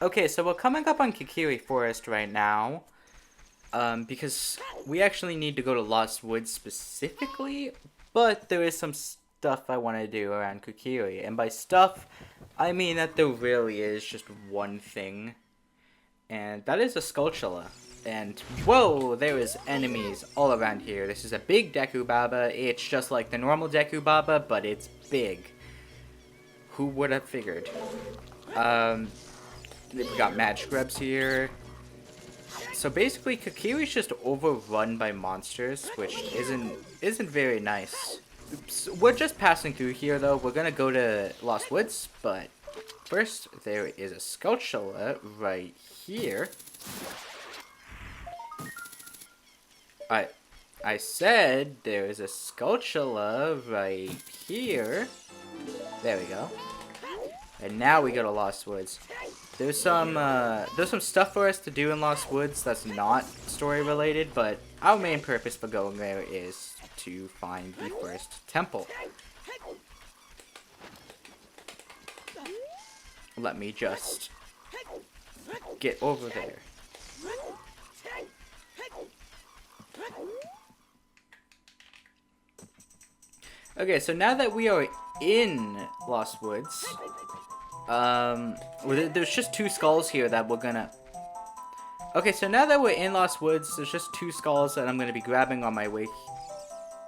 Okay, so we're coming up on Kikiri Forest right now. Because we actually need to go to Lost Woods specifically, but there is some stuff I want to do around Kikiri. And by stuff, I mean that there really is just one thing. And that is a Skulltula. And whoa, there is enemies all around here. This is a big Deku Baba. It's just like the normal Deku Baba, but it's big. Who would have figured? We got mad scrubs here. So basically, Kikiri's just overrun by monsters, which isn't very nice. Oops. We're just passing through here, though. We're gonna go to Lost Woods, but first there is a Skulltula right here. I said there is a Skulltula right here. There we go. And now we go to Lost Woods. There's some stuff for us to do in Lost Woods that's not story related, but our main purpose for going there is to find the first temple. Let me just get over there. Okay, so now that we are in Lost Woods, there's just two skulls here that we're gonna... Okay, so now that we're in Lost Woods, there's just two skulls that I'm gonna be grabbing on my way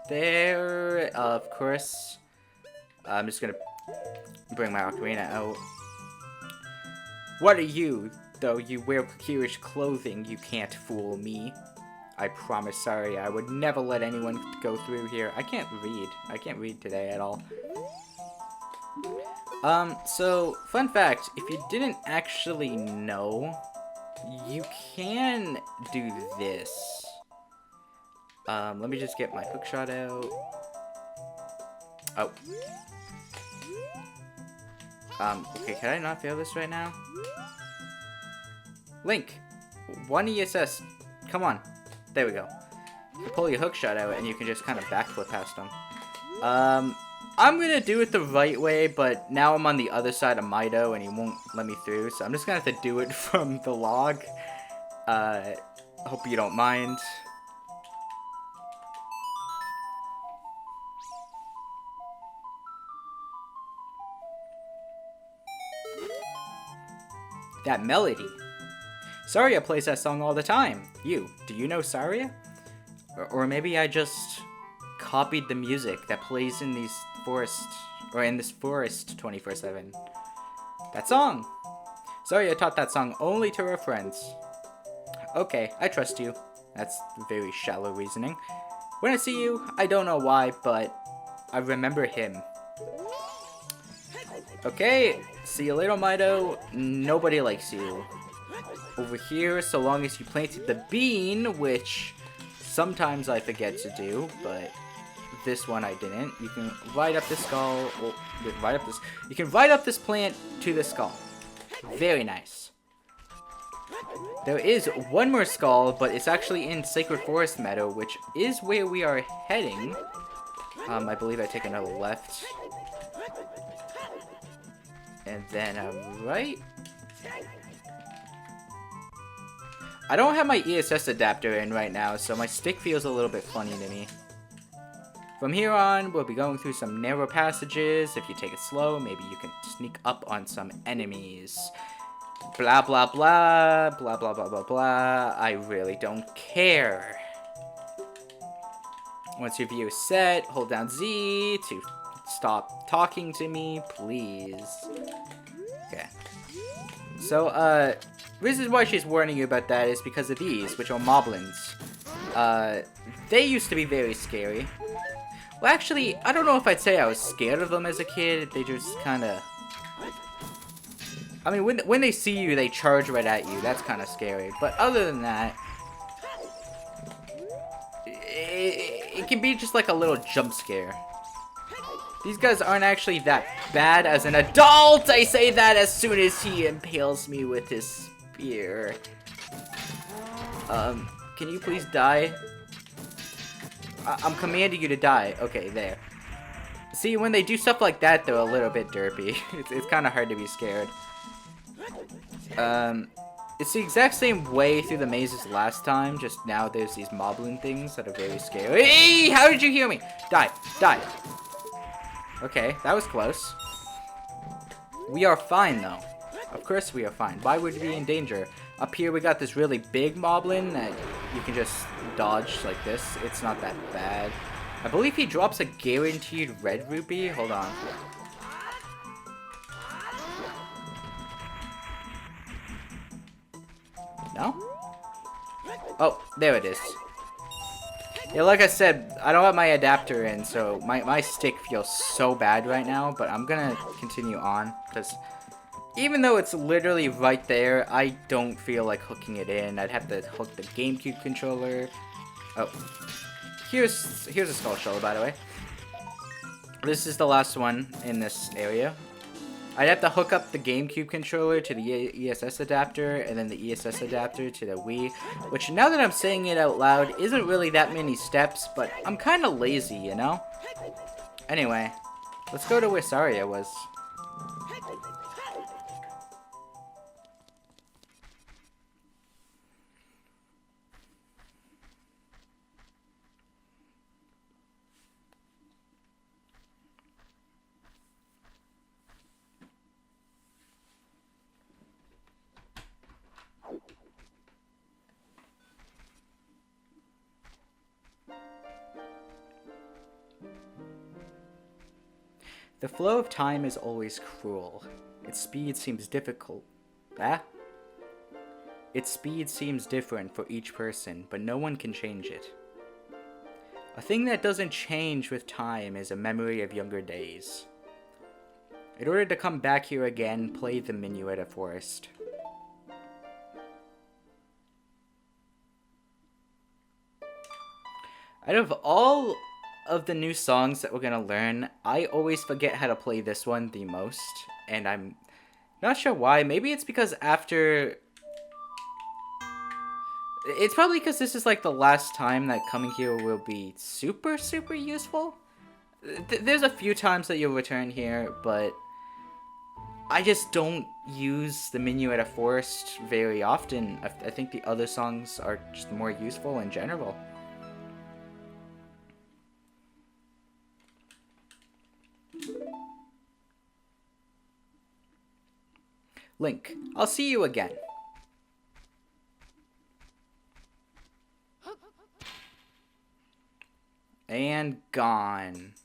there. Of course, I'm just gonna bring my Ocarina out. What are you? Though you wear Kikiri's clothing, you can't fool me. I promise, sorry, I would never let anyone go through here. I can't read. I can't read today at all. So, fun fact, if you didn't actually know, you can do this. Let me just get my hookshot out. Oh. Okay, can I not fail this right now? Link! 1 ESS. Come on. There we go. You pull your hookshot out and you can just kind of backflip past them. I'm gonna do it the right way, but now I'm on the other side of Mido and he won't let me through, so I'm just gonna have to do it from the log. Hope you don't mind. That melody. Saria plays that song all the time. Do you know Saria? Or maybe I just copied the music that plays in these forest, or in this forest 24/7. That song! Saria taught that song only to her friends. Okay, I trust you. That's very shallow reasoning. When I see you, I don't know why, but I remember him. Okay, see you later, Mido. Nobody likes you. Over here, so long as you planted the bean, which sometimes I forget to do, but this one I didn't. You can ride up the skull, you can ride up this plant to the skull. Very nice. There is one more skull, but it's actually in Sacred Forest Meadow, which is where we are heading. I believe I take another left. And then right. I don't have my ESS adapter in right now, so my stick feels a little bit funny to me. From here on, we'll be going through some narrow passages. If you take it slow, maybe you can sneak up on some enemies. Blah, blah, blah. Blah, blah, blah, blah, blah. I really don't care. Once your view is set, hold down Z to stop talking to me, please. Okay. So, reason why she's warning you about that is because of these, which are moblins. They used to be very scary. Well, actually, I don't know if I'd say I was scared of them as a kid. They just kind of... I mean, when they see you, they charge right at you. That's kind of scary. But other than that, it can be just like a little jump scare. These guys aren't actually that bad as an adult. I say that as soon as he impales me with his spear. Can you please die? I'm commanding you to die. Okay, there. See, when they do stuff like that, they're a little bit derpy. It's kind of hard to be scared. It's the exact same way through the maze as last time, just now there's these moblin things that are very scary. Hey, how did you hear me? Die, die. Okay, that was close. We are fine, though. Of course we are fine. Why would we be in danger? Up here we got this really big moblin that you can just dodge like this. It's not that bad. I believe he drops a guaranteed red rupee. Hold on. No? Oh, there it is. Yeah, like I said, I don't have my adapter in, so my stick feels so bad right now, but I'm gonna continue on, because even though it's literally right there, I don't feel like hooking it in. I'd have to hook the GameCube controller. Oh. Here's a skull shell, by the way. This is the last one in this area. I'd have to hook up the GameCube controller to the ESS adapter, and then the ESS adapter to the Wii, which now that I'm saying it out loud, isn't really that many steps, but I'm kind of lazy, you know? Anyway, let's go to where Saria was. The flow of time is always cruel. Its speed seems difficult. Its speed seems different for each person, but no one can change it. A thing that doesn't change with time is a memory of younger days. In order to come back here again, play the Minuet Forest. Out of all of the new songs that we're gonna learn, I always forget how to play this one the most, and I'm not sure why. Maybe it's because after... It's probably because this is like the last time that coming here will be super, super useful. There's a few times that you'll return here, but I just don't use the Minuet Forest very often. I think the other songs are just more useful in general. Link, I'll see you again. And gone.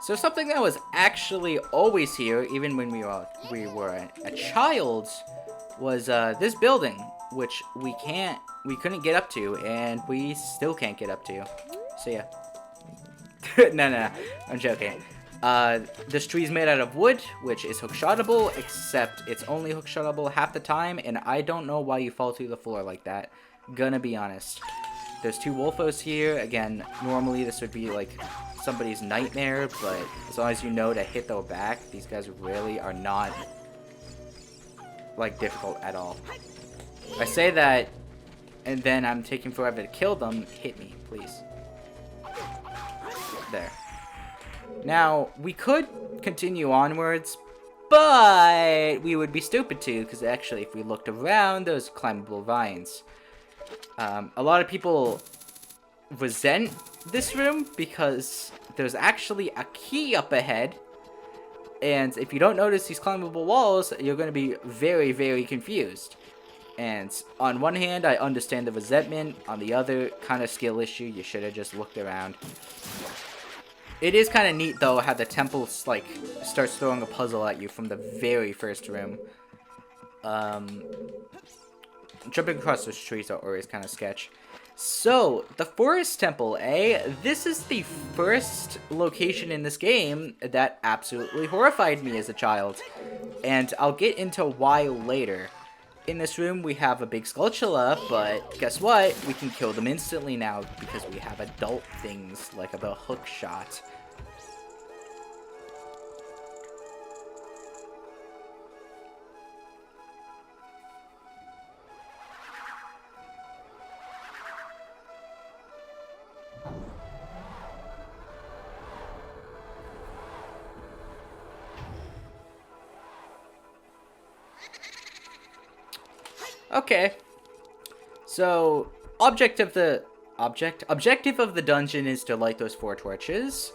So something that was actually always here, even when we were a child, was this building, which we couldn't get up to, and we still can't get up to. See ya. No, I'm joking. This tree's made out of wood, which is hookshotable, except it's only hookshotable half the time, and I don't know why you fall through the floor like that. Gonna be honest. There's two Wolfos here. Again, normally this would be like somebody's nightmare, but as long as you know to hit their back, these guys really are not like difficult at all. I say that, and then I'm taking forever to kill them. Hit me, please. There. Now, we could continue onwards, but we would be stupid to, because actually if we looked around, there's climbable vines. A lot of people resent this room because there's actually a key up ahead, and if you don't notice these climbable walls, you're going to be very, very confused. And on one hand, I understand the resentment. On the other, kind of skill issue, you should have just looked around. It is kind of neat, though, how the temple, like, starts throwing a puzzle at you from the very first room. Jumping across those trees are always kind of sketch. So, the Forest Temple, eh? This is the first location in this game that absolutely horrified me as a child. And I'll get into why later. In this room, we have a big Skulltula, but guess what? We can kill them instantly now because we have adult things like the hook shot. Okay. So, objective of the dungeon is to light those 4 torches.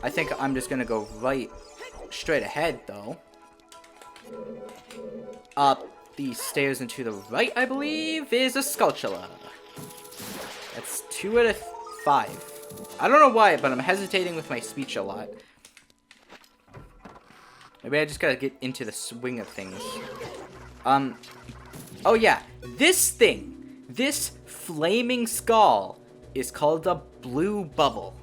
I think I'm just gonna go straight ahead, though. Up these stairs and to the right, I believe, is a Skulltula. That's 2 out of 5. I don't know why, but I'm hesitating with my speech a lot. Maybe I just gotta get into the swing of things. Oh yeah, this flaming skull is called a blue bubble.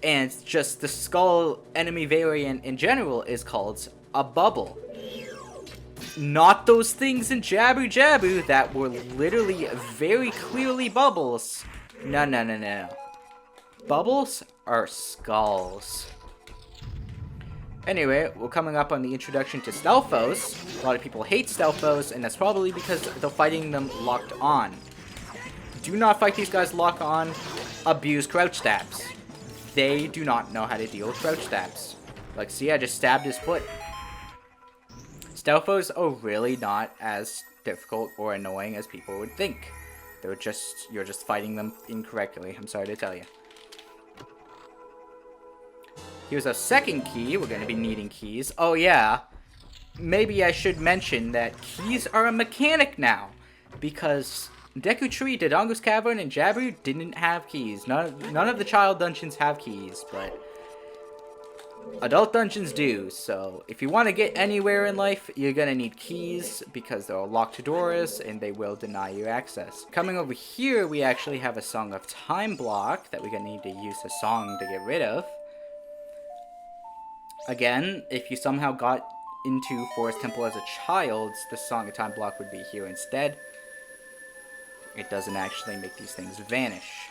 And just the skull enemy variant in general is called a bubble. Not those things in Jabu Jabu that were literally very clearly bubbles. No. Bubbles are skulls. Anyway, we're coming up on the introduction to Stealthos. A lot of people hate Stealthos, and that's probably because they're fighting them locked on. Do not fight these guys locked on. Abuse crouch stabs. They do not know how to deal with crouch stabs. Like, see, I just stabbed his foot. Stealthos are really not as difficult or annoying as people would think. You're just fighting them incorrectly, I'm sorry to tell you. Here's our second key. We're going to be needing keys. Oh, yeah. Maybe I should mention that keys are a mechanic now. Because Deku Tree, Dodongo's Cavern, and Jabu didn't have keys. None of the child dungeons have keys, but adult dungeons do. So if you want to get anywhere in life, you're going to need keys because there are locked doors and they will deny you access. Coming over here, we actually have a Song of Time block that we're going to need to use a song to get rid of. Again, if you somehow got into Forest Temple as a child, the Song of Time block would be here instead. It doesn't actually make these things vanish.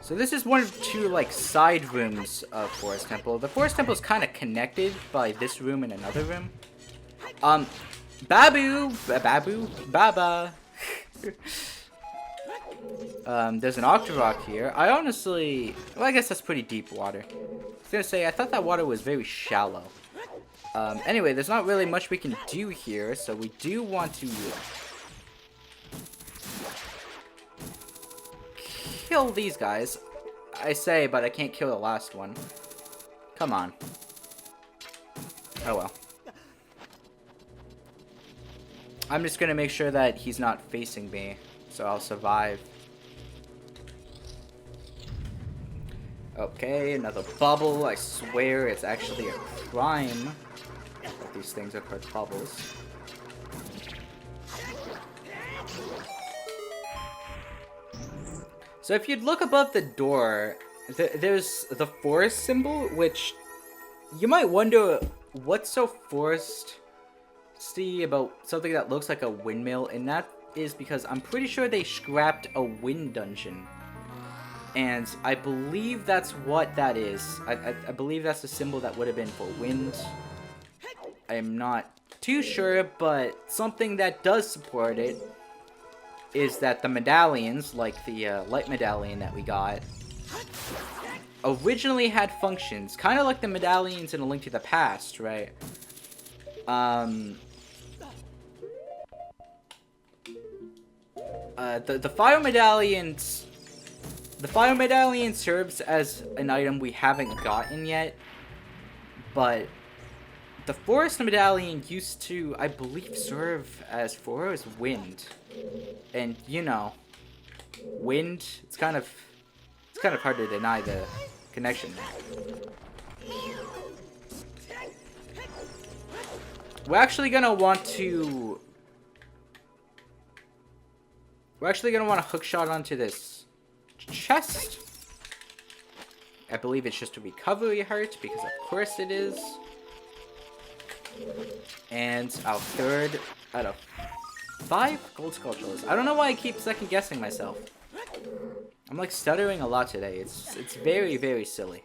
So this is one of 2, like, side rooms of Forest Temple. The Forest Temple is kind of connected by this room and another room. Baba. There's an Octorok here. Well, I guess that's pretty deep water. I was gonna say, I thought that water was very shallow. Anyway, there's not really much we can do here, so we do want to kill these guys. I say, but I can't kill the last one. Come on. Oh well. I'm just gonna make sure that he's not facing me, so I'll survive. Okay, another bubble. I swear it's actually a crime that these things are called bubbles. So if you'd look above the door, there's the forest symbol, which you might wonder what's so foresty about something that looks like a windmill, and that is because I'm pretty sure they scrapped a wind dungeon. And I believe that's what that is. I believe that's the symbol that would have been for wind. I'm not too sure, but something that does support it is that the medallions, like the light medallion that we got, originally had functions. Kind of like the medallions in A Link to the Past, right? The fire medallions... The fire medallion serves as an item we haven't gotten yet, but the forest medallion used to, I believe, serve as wind. And you know, wind, it's kind of hard to deny the connection there. We're actually gonna want to hook shot onto this chest. I believe it's just a recovery heart, because of course it is. And our 3rd out of 5 gold Skulltulas. I don't know why I keep second guessing myself. I'm like stuttering a lot today. It's very, very silly.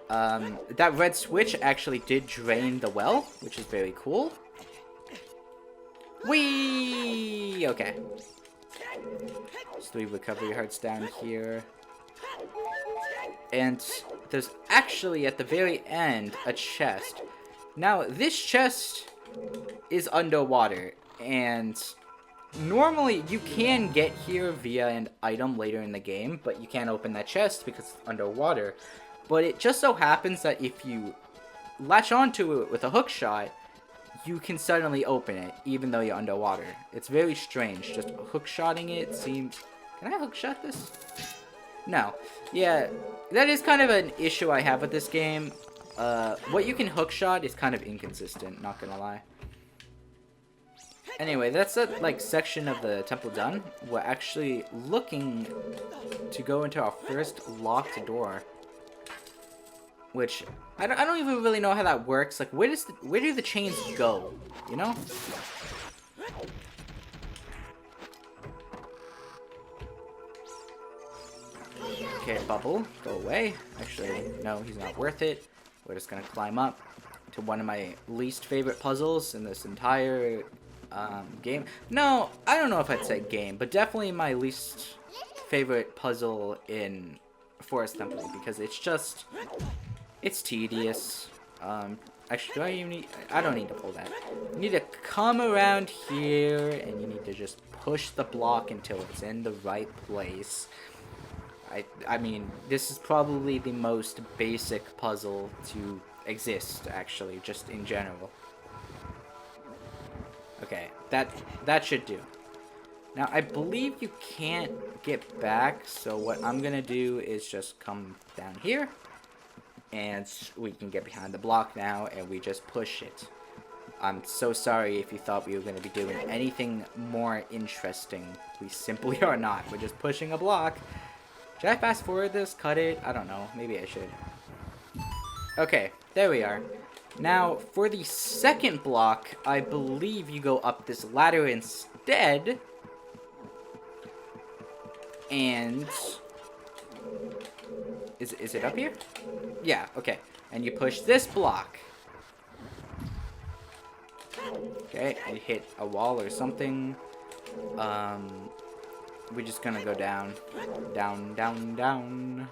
That red switch actually did drain the well, which is very cool. Whee! Okay. There's 3 recovery hearts down here. And there's actually, at the very end, a chest. Now, this chest is underwater, and normally you can get here via an item later in the game, but you can't open that chest because it's underwater. But it just so happens that if you latch onto it with a hook shot, you can suddenly open it, even though you're underwater. It's very strange. Just hook shotting it seems... Can I hook shot this? No. Yeah, that is kind of an issue I have with this game. What you can hook shot is kind of inconsistent, not gonna lie. Anyway, that's that like section of the temple done. We're actually looking to go into our first locked door, which I don't even really know how that works. Like, where do the chains go? You know? Okay, bubble, go away. Actually, no, he's not worth it. We're just gonna climb up to one of my least favorite puzzles in this entire game. No, I don't know if I'd say game, but definitely my least favorite puzzle in Forest Temple, because it's just, it's tedious. Actually, do I even need, I don't need to pull that. You need to come around here, and you need to just push the block until it's in the right place. I mean, this is probably the most basic puzzle to exist, actually, just in general. Okay, that should do. Now, I believe you can't get back, so what I'm gonna do is just come down here, and we can get behind the block now, and we just push it. I'm so sorry if you thought we were gonna be doing anything more interesting. We simply are not. We're just pushing a block. Should I fast forward this? Cut it? I don't know. Maybe I should. Okay, there we are. Now, for the second block, I believe you go up this ladder instead. And... Is it up here? Yeah, okay. And you push this block. Okay, and hit a wall or something. We're just gonna go down. Down, down, down.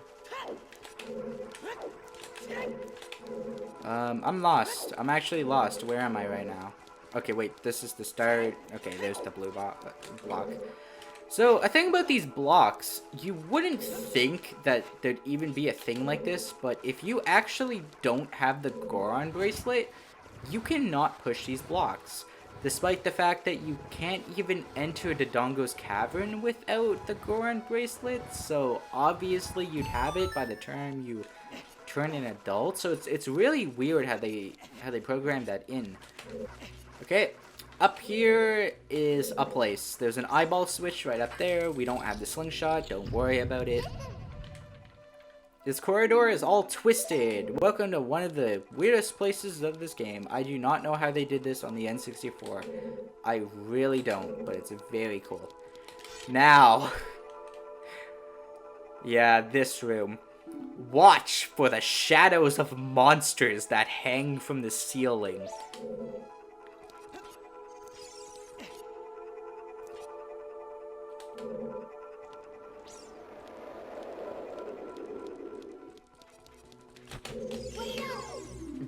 I'm lost. I'm actually lost. Where am I right now? Okay, wait. This is the start. Okay, there's the blue block. So, a thing about these blocks, you wouldn't think that there'd even be a thing like this, but if you actually don't have the Goron bracelet, you cannot push these blocks. Despite the fact that you can't even enter Dodongo's cavern without the Goron bracelet, so obviously you'd have it by the time you turn an adult. So it's really weird how they programmed that in. Okay, up here is a place. There's an eyeball switch right up there. We don't have the slingshot. Don't worry about it. This corridor is all twisted. Welcome to one of the weirdest places of this game. I do not know how they did this on the N64. I really don't, but it's very cool. Now, yeah, this room. Watch for the shadows of monsters that hang from the ceiling.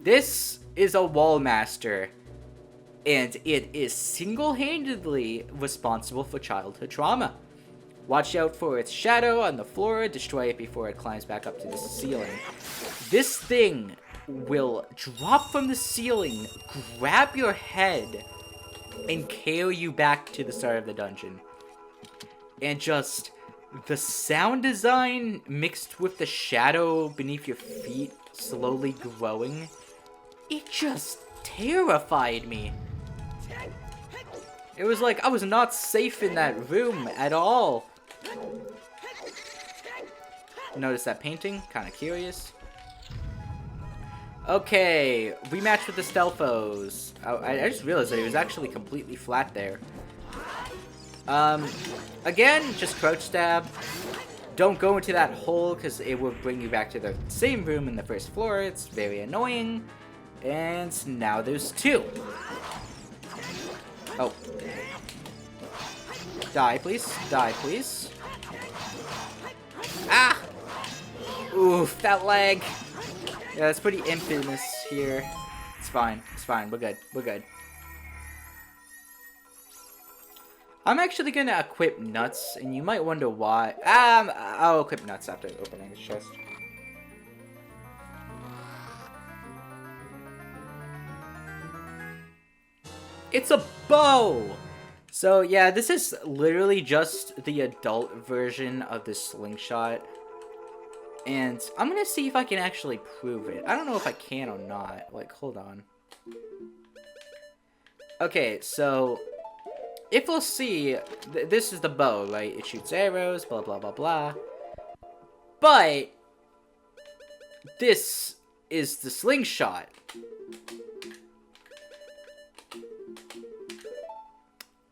This is a wall master, and it is single-handedly responsible for childhood trauma. Watch out for its shadow on the floor, destroy it before it climbs back up to the ceiling. This thing will drop from the ceiling, grab your head, and carry you back to the start of the dungeon. And just, the sound design mixed with the shadow beneath your feet slowly growing, it just terrified me. It was like I was not safe in that room at all. Notice that painting? Kind of curious. Okay, rematch with the Stealthos. I just realized that it was actually completely flat there. Again, just crouch stab. Don't go into that hole because it will bring you back to the same room in the first floor. It's very annoying. And now there's two. Oh. Die, please. Die, please. Ah! Oof, that lag. Yeah, that's pretty infamous here. It's fine. It's fine. We're good. We're good. I'm actually gonna equip nuts, and you might wonder why. I'll equip nuts after opening his chest. It's a bow! So yeah, this is literally just the adult version of the slingshot. And I'm gonna see if I can actually prove it. I don't know if I can or not. Like, hold on. Okay, so if we'll see, this is the bow, right? It shoots arrows, blah, blah, blah, blah. But this is the slingshot.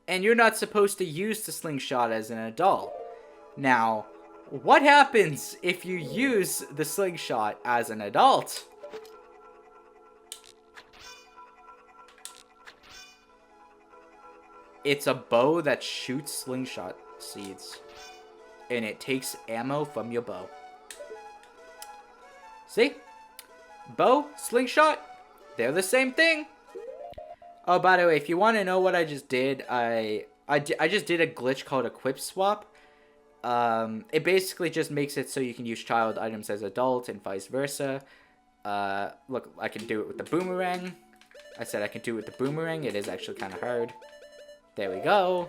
And you're not supposed to use the slingshot as an adult. Now, what happens if you use the slingshot as an adult? It's a bow that shoots slingshot seeds. And it takes ammo from your bow. See? Bow, slingshot, they're the same thing. Oh, by the way, if you want to know what I just did, I just did a glitch called Equip Swap. It basically just makes it so you can use child items as adult and vice versa. Look, I can do it with the boomerang. I said I can do it with the boomerang. It is actually kind of hard. There we go.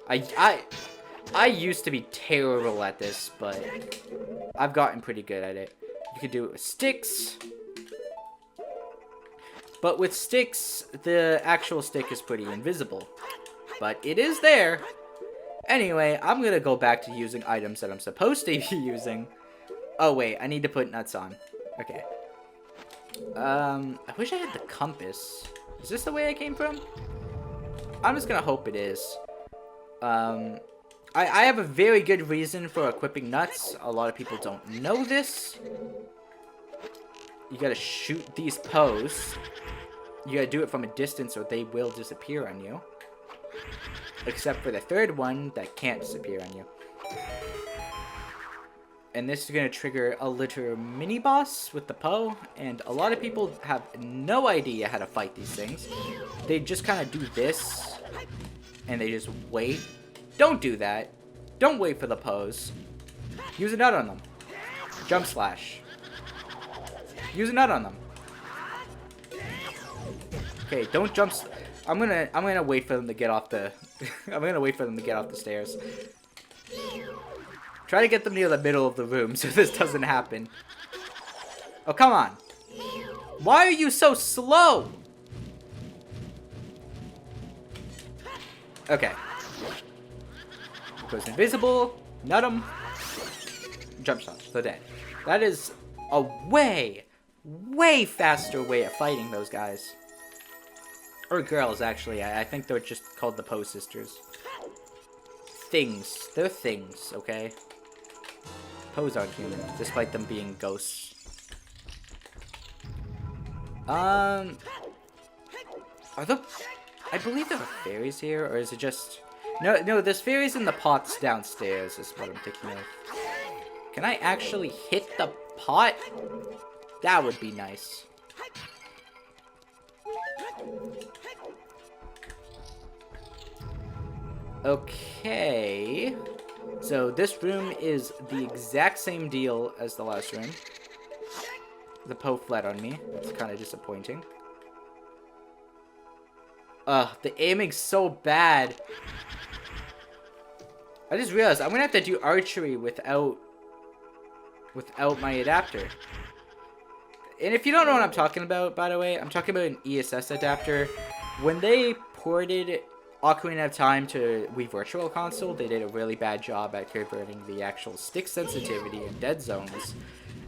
I used to be terrible at this, but I've gotten pretty good at it. You can do it with sticks. But with sticks, the actual stick is pretty invisible. But it is there. Anyway, I'm gonna go back to using items that I'm supposed to be using. Oh wait, I need to put nuts on. Okay. I wish I had the compass. Is this the way I came from? I'm just gonna hope it is. I have a very good reason for equipping nuts. A lot of people don't know this. You gotta shoot these posts. You gotta do it from a distance or they will disappear on you. Except for the third one that can't disappear on you. And this is gonna trigger a literal mini-boss with the Poe. And a lot of people have no idea how to fight these things. They just kind of do this. And they just wait. Don't do that. Don't wait for the Poes. Use a nut on them. Jump slash. Use a nut on them. Okay, don't jump. I'm gonna wait for them to get off the. I'm gonna wait for them to get off the stairs. Try to get them near the middle of the room so this doesn't happen. Oh, come on. Why are you so slow? Okay. Goes invisible. Nut him. Jump shot. So dead. That is a way faster way of fighting those guys. Or girls, actually. I think they're just called the Poe sisters. Things. They're things, okay? Poes aren't human, despite them being ghosts. Are there... I believe there are fairies here, or is it just... No, there's fairies in the pots downstairs, is what I'm thinking of. Can I actually hit the pot? That would be nice. Okay. So this room is the exact same deal as the last room. The Poe fled on me. That's kind of disappointing. The aiming's so bad. I just realized I'm gonna have to do archery without my adapter. And if you don't know what I'm talking about, by the way, I'm talking about an ESS adapter. When they ported Ocarina of Time to Wii Virtual Console, they did a really bad job at converting the actual stick sensitivity in dead zones.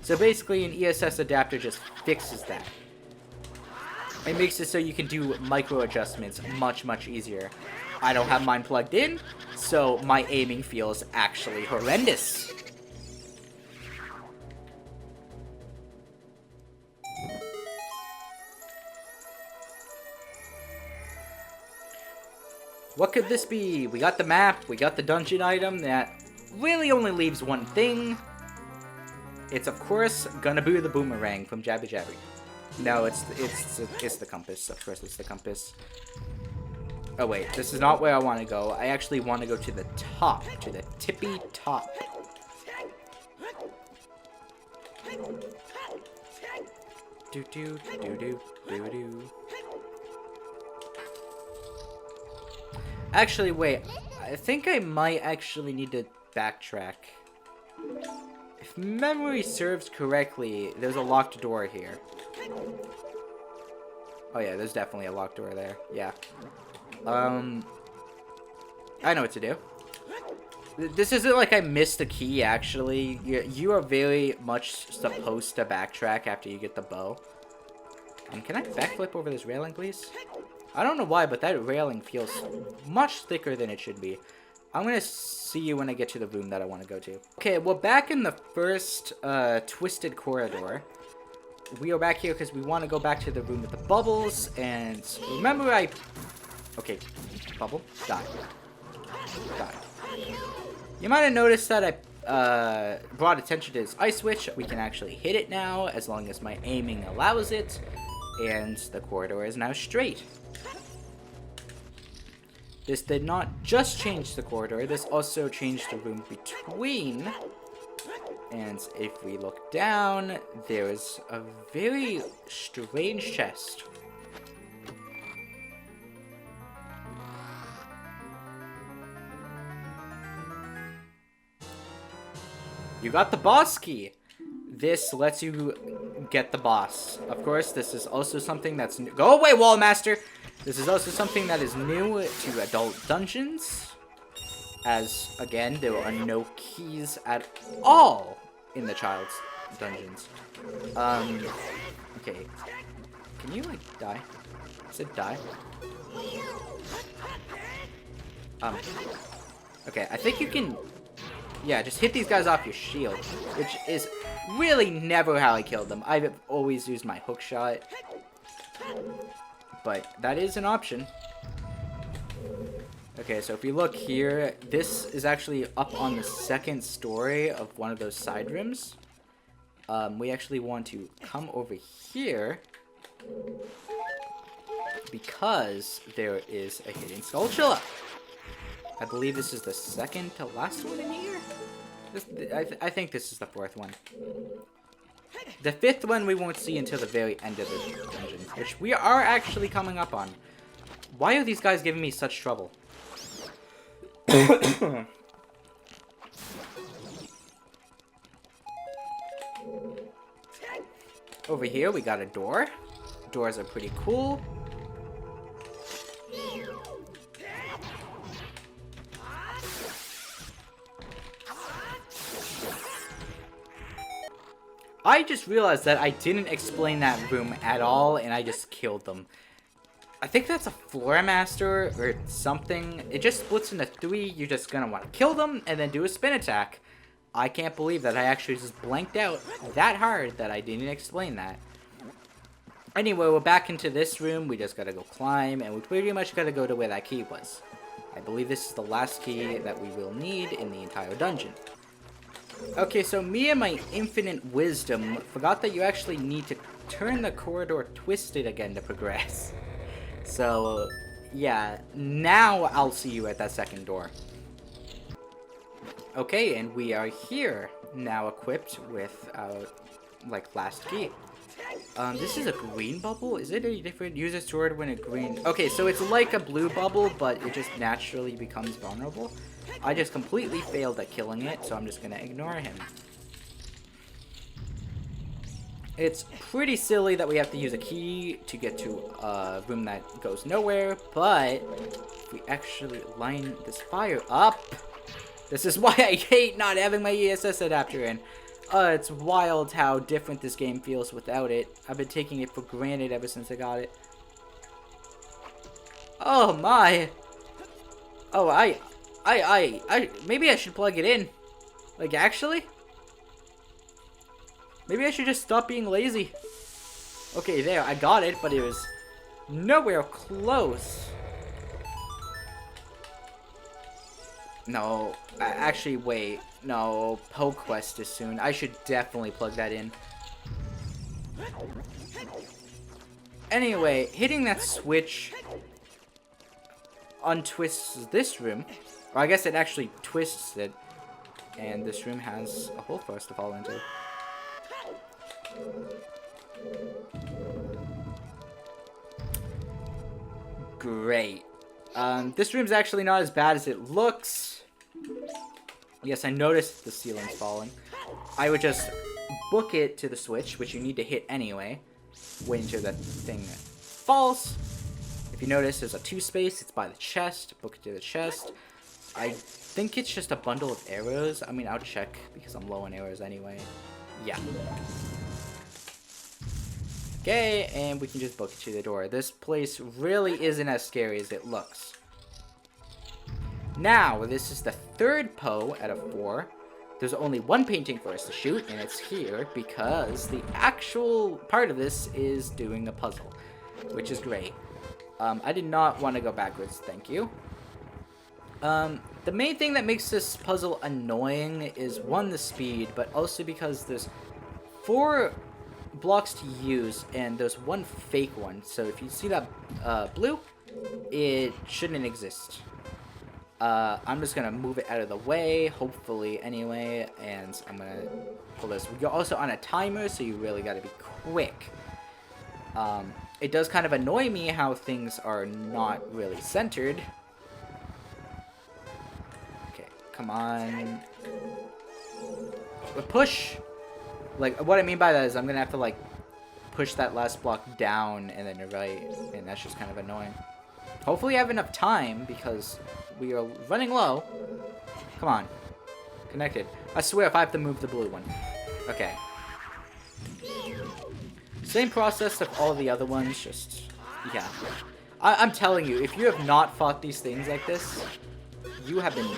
So basically, an ESS adapter just fixes that. It makes it so you can do micro adjustments much easier. I don't have mine plugged in, so my aiming feels actually horrendous. What could this be? We got the map, we got the dungeon item that really only leaves one thing. It's of course gonna be the boomerang from Jabby Jabby. No, it's the compass. Of course, it's the compass. Oh wait, this is not where I want to go. I actually want to go to the top, to the tippy top. Do do do do do do. Actually, wait. I think I might actually need to backtrack. If memory serves correctly, there's a locked door here. Oh yeah, there's definitely a locked door there. Yeah. I know what to do. This isn't like I missed a key, actually. You are very much supposed to backtrack after you get the bow. Can I backflip over this railing, please? I don't know why, but that railing feels much thicker than it should be. I'm gonna see you when I get to the room that I want to go to. Okay, we're back in the first twisted corridor. We are back here because we want to go back to the room with the bubbles. And remember Okay, bubble, die. Die. You might have noticed that I brought attention to this ice switch. We can actually hit it now as long as my aiming allows it. And the corridor is now straight. This did not just change the corridor, this also changed the room between. And if we look down, there is a very strange chest. You got the boss key! This lets you get the boss. Of course, this is also something that's new. Go away, Wallmaster! This is also something that is new to adult dungeons. As, again, there are no keys at all in the child's dungeons. Okay. Can you, like, die? Is it die? Okay, I think you can... Yeah, just hit these guys off your shield, which is really never how I killed them. I've always used my hook shot, but that is an option. Okay, so if you look here, this is actually up on the second story of one of those side rooms. We actually want to come over here because there is a hidden skulltula. I believe this is the second to last one in here. I think this is the fourth one. The fifth one we won't see until the very end of the dungeon, which we are actually coming up on. Why are these guys giving me such trouble? Over here we got a door. Doors are pretty cool. I just realized that I didn't explain that room at all, and I just killed them. I think that's a floor master or something. It just splits into 3. You're just gonna want to kill them and then do a spin attack. I can't believe that I actually just blanked out that hard that I didn't explain that. Anyway, we're back into this room. We just gotta go climb, and we pretty much gotta go to where that key was. I believe this is the last key that we will need in the entire dungeon. Okay, so me and my infinite wisdom forgot that you actually need to turn the corridor twisted again to progress. So, yeah, now I'll see you at that second door. Okay, and we are here, now equipped with our, last key. This is a green bubble? Is it a different? Use a sword when a green... Okay, so it's like a blue bubble, but it just naturally becomes vulnerable. I just completely failed at killing it, so I'm just gonna ignore him. It's pretty silly that we have to use a key to get to a room that goes nowhere, but if we actually line this fire up... This is why I hate not having my ESS adapter in. It's wild how different this game feels without it. I've been taking it for granted ever since I got it. Oh my! Oh, maybe I should plug it in. Like, actually? Maybe I should just stop being lazy. Okay, there, I got it, but it was nowhere close. No, actually, wait. No, PokeQuest is soon. I should definitely plug that in. Anyway, hitting that switch untwists this room. Or I guess it actually twists it. And this room has a hole for us to fall into. Great. This room's actually not as bad as it looks. Yes, I noticed the ceiling's falling. I would just book it to the switch, which you need to hit anyway. Wait until that thing falls. If you notice, there's a 2 space. It's by the chest. Book it to the chest. I think it's just a bundle of arrows. I mean, I'll check because I'm low on arrows anyway. Yeah. Okay, and we can just book it to the door. This place really isn't as scary as it looks. Now, this is the 3rd Poe out of 4. There's only 1 painting for us to shoot, and it's here because the actual part of this is doing a puzzle, which is great. I did not want to go backwards, thank you. The main thing that makes this puzzle annoying is, 1, the speed, but also because there's 4 blocks to use, and there's 1 fake one. So if you see that blue, it shouldn't exist. I'm just gonna move it out of the way, hopefully anyway, and I'm gonna pull this. We're also on a timer, so you really gotta be quick. It does kind of annoy me how things are not really centered. Okay, come on. Push! Like, what I mean by that is I'm gonna have to, like, push that last block down and then right, and that's just kind of annoying. Hopefully I have enough time, because we are running low. Come on. Connected. I swear if I have to move the blue one. Okay. Same process of all the other ones, just... yeah. I'm telling you, if you have not fought these things like this, you have been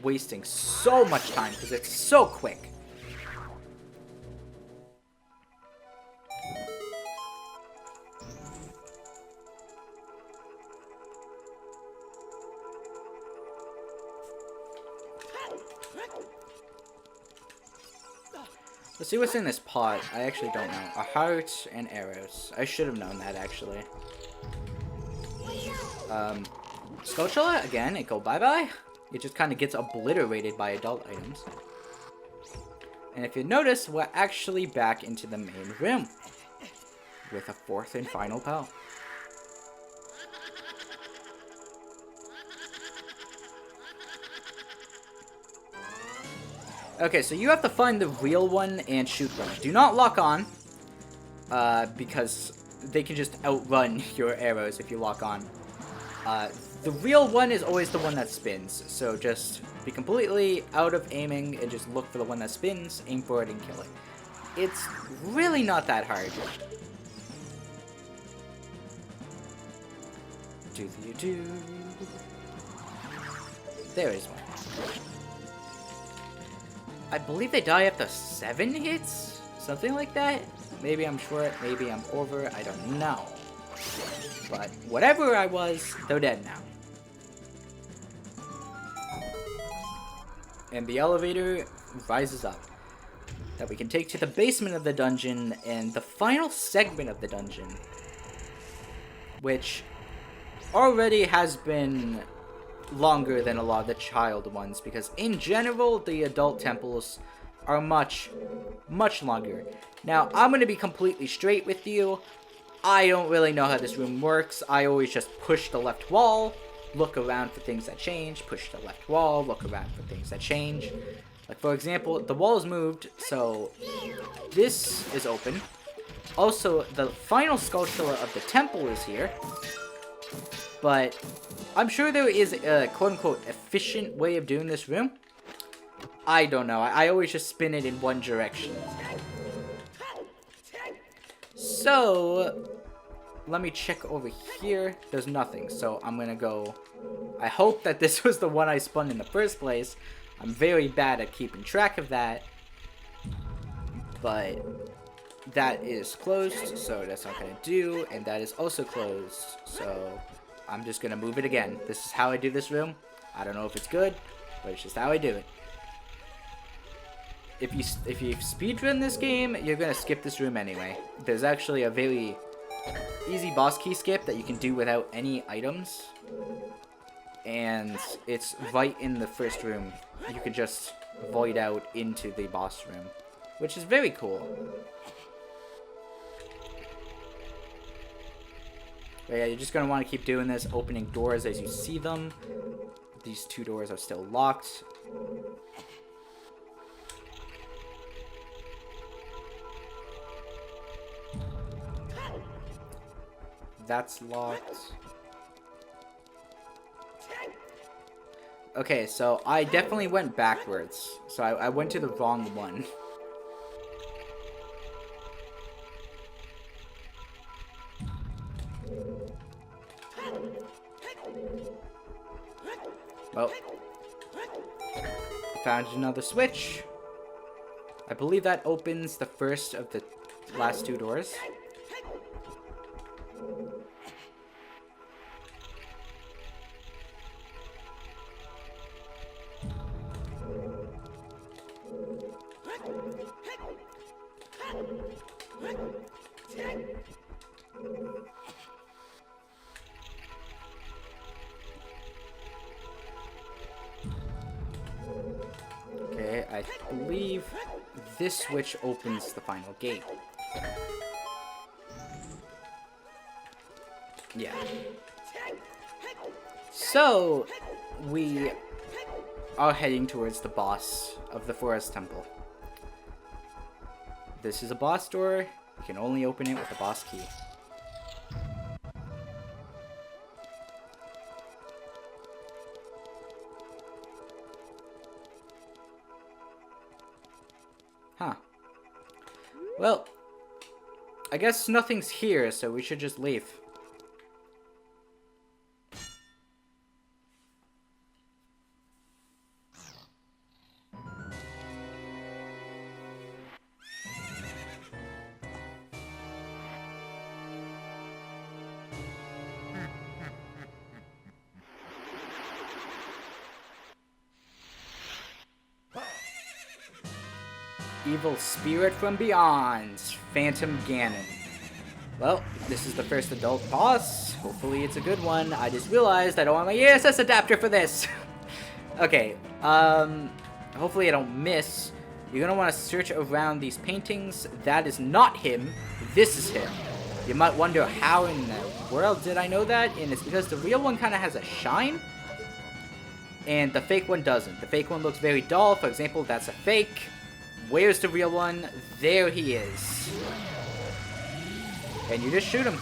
wasting so much time, because it's so quick. Let's see what's in this pot. I actually don't know. A heart and arrows. I should have known that, actually. Sculpture, again, it go bye-bye. It just kind of gets obliterated by adult items. And if you notice, we're actually back into the main room. With a 4th and final Poe. Okay, so you have to find the real one and shoot them. Do not lock on, because they can just outrun your arrows if you lock on. The real one is always the one that spins, so just be completely out of aiming and just look for the one that spins, aim for it, and kill it. It's really not that hard. There is one. I believe they die after 7 hits? Something like that? Maybe I'm short, maybe I'm over, I don't know. But whatever I was, they're dead now. And the elevator rises up. That we can take to the basement of the dungeon and the final segment of the dungeon. Which already has been longer than a lot of the child ones, because in general the adult temples are much longer. Now I'm gonna be completely straight with you. I don't really know how this room works. I always just push the left wall, look around for things that change, push the left wall, look around for things that change. Like, for example, the wall is moved, so this is open. Also, the final sculpture of the temple is here, but I'm sure there is a quote-unquote efficient way of doing this room. I don't know. I always just spin it in one direction. So, let me check over here. There's nothing, so I'm gonna go... I hope that this was the one I spun in the first place. I'm very bad at keeping track of that. But that is closed, so that's not gonna do. And that is also closed, so... I'm just gonna move it again. This is how I do this room. I don't know if it's good, but it's just how I do it. If you speedrun this game, you're gonna skip this room anyway. There's actually a very easy boss key skip that you can do without any items. and it's right in the first room. You can just void out into the boss room, which is very cool. But yeah, you're just going to want to keep doing this, opening doors as you see them. These two doors are still locked. That's locked. Okay, so I definitely went backwards. So I went to the wrong one. Well, found another switch. I believe that opens the first of the last two doors. Okay, I believe this switch opens the final gate. Yeah. So, we are heading towards the boss of the Forest Temple. This is a boss door. You can only open it with the boss key. Huh. Well, I guess nothing's here, so we should just leave. Evil spirit from beyond, Phantom Ganon. Well, this is the first adult boss. Hopefully it's a good one. I just realized I don't want my ESS adapter for this. Okay, hopefully I don't miss. You're gonna want to search around these paintings. That is not him. This is him. You might wonder how in the world did I know that? And it's because the real one kind of has a shine. And the fake one doesn't. The fake one looks very dull. For example, that's a fake. Where's the real one? There he is. And you just shoot him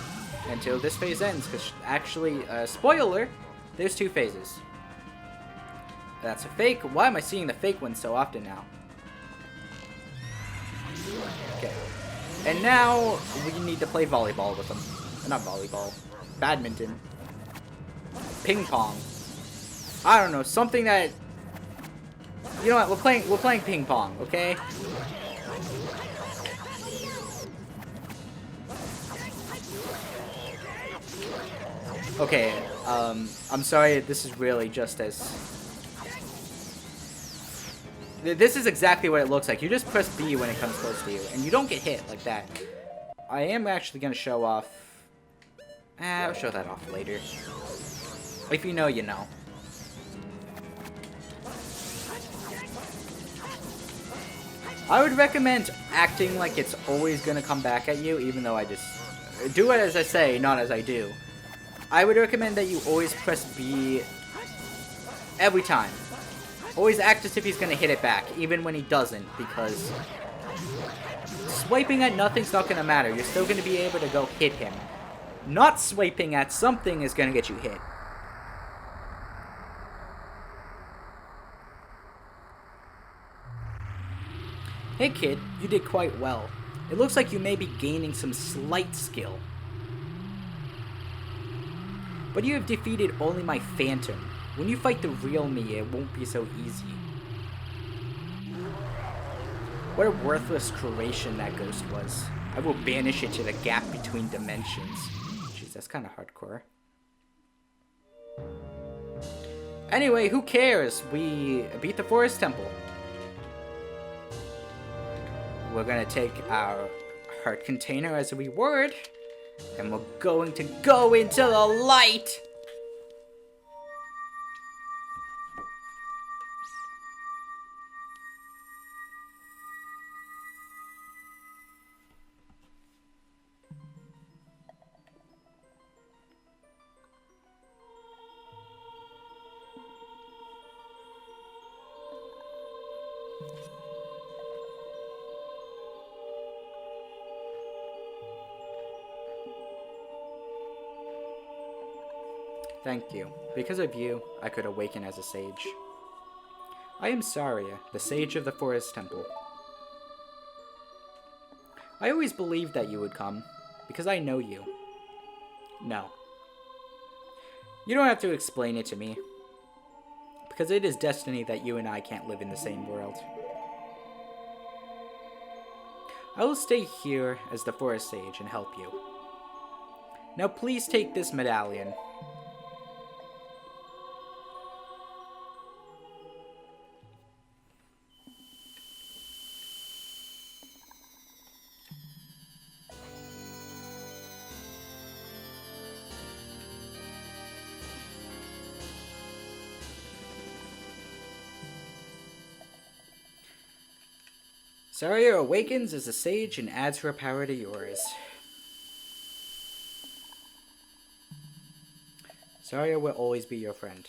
until this phase ends. Because actually, spoiler, there's two phases. That's a fake. Why am I seeing the fake one so often now? Okay. And now, we need to play volleyball with them. Not volleyball. Badminton. Ping pong. I don't know, something that... You know what, we're playing ping pong, okay? Okay, I'm sorry, this is really just as... This is exactly what it looks like. You just press B when it comes close to you, and you don't get hit like that. I am actually going to show off... I'll show that off later. If you know, you know. I would recommend acting like it's always going to come back at you, even though I just... Do it as I say, not as I do. I would recommend that you always press B every time. Always act as if he's going to hit it back, even when he doesn't, because swiping at nothing's not going to matter. You're still going to be able to go hit him. Not swiping at something is going to get you hit. Hey kid, you did quite well. It looks like you may be gaining some slight skill. But you have defeated only my phantom. When you fight the real me, it won't be so easy. What a worthless creation that ghost was. I will banish it to the gap between dimensions. Jeez, that's kind of hardcore. Anyway, who cares? We beat the Forest Temple. We're gonna take our heart container as a reward, and we're going to go into the light! Thank you. Because of you, I could awaken as a sage. I am Saria, the sage of the Forest Temple. I always believed that you would come, because I know you. No. You don't have to explain it to me, because it is destiny that you and I can't live in the same world. I will stay here as the Forest Sage and help you. Now please take this medallion. Saria awakens as a sage and adds her power to yours. Saria will always be your friend.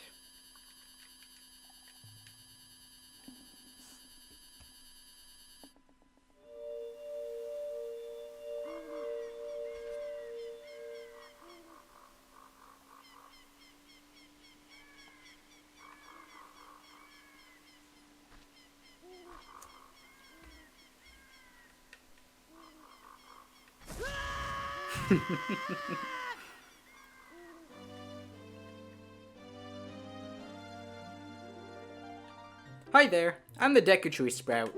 Hi there, I'm the Deku Tree Sprout.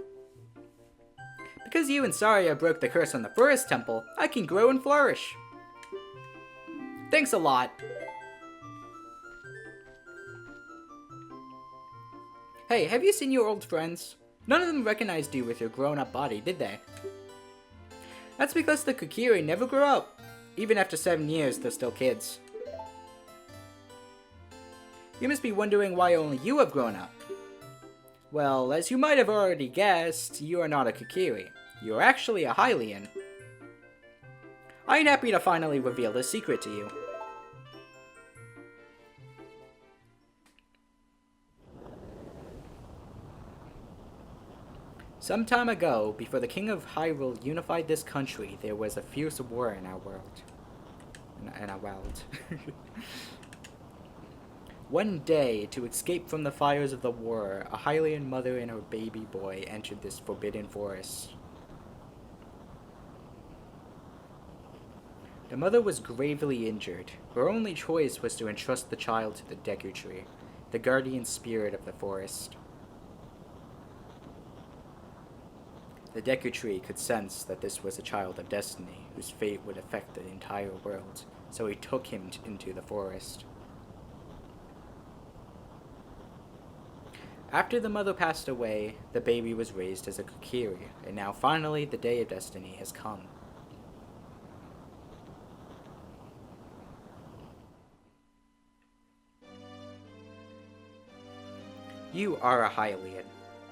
Because you and Saria broke the curse on the Forest Temple, I can grow and flourish. Thanks a lot. Hey, have you seen your old friends? None of them recognized you with your grown-up body, did they? That's because the Kokiri never grow up. Even after 7 years, they're still kids. You must be wondering why only you have grown up. Well, as you might have already guessed, you are not a Kokiri. You are actually a Hylian. I'm happy to finally reveal this secret to you. Some time ago, before the King of Hyrule unified this country, there was a fierce war in our world. In our world. One day, to escape from the fires of the war, a Hylian mother and her baby boy entered this forbidden forest. The mother was gravely injured. Her only choice was to entrust the child to the Deku Tree, the guardian spirit of the forest. The Deku Tree could sense that this was a child of destiny, whose fate would affect the entire world, so he took him into the forest. After the mother passed away, the baby was raised as a Kokiri, and now finally the day of destiny has come. You are a Hylian,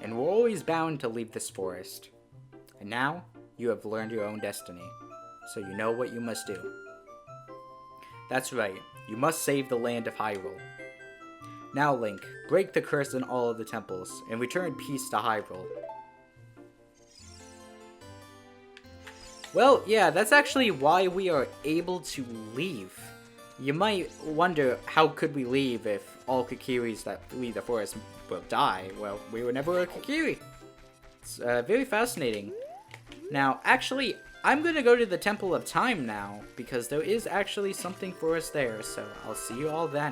and were always bound to leave this forest. And now, you have learned your own destiny, so you know what you must do. That's right, you must save the land of Hyrule. Now, Link, break the curse in all of the temples, and return peace to Hyrule. Well, yeah, that's actually why we are able to leave. You might wonder, how could we leave if all Kokiris that leave the forest will die? Well, we were never a Kokiri. It's very fascinating. Now, actually, I'm gonna go to the Temple of Time now, because there is actually something for us there, so I'll see you all then.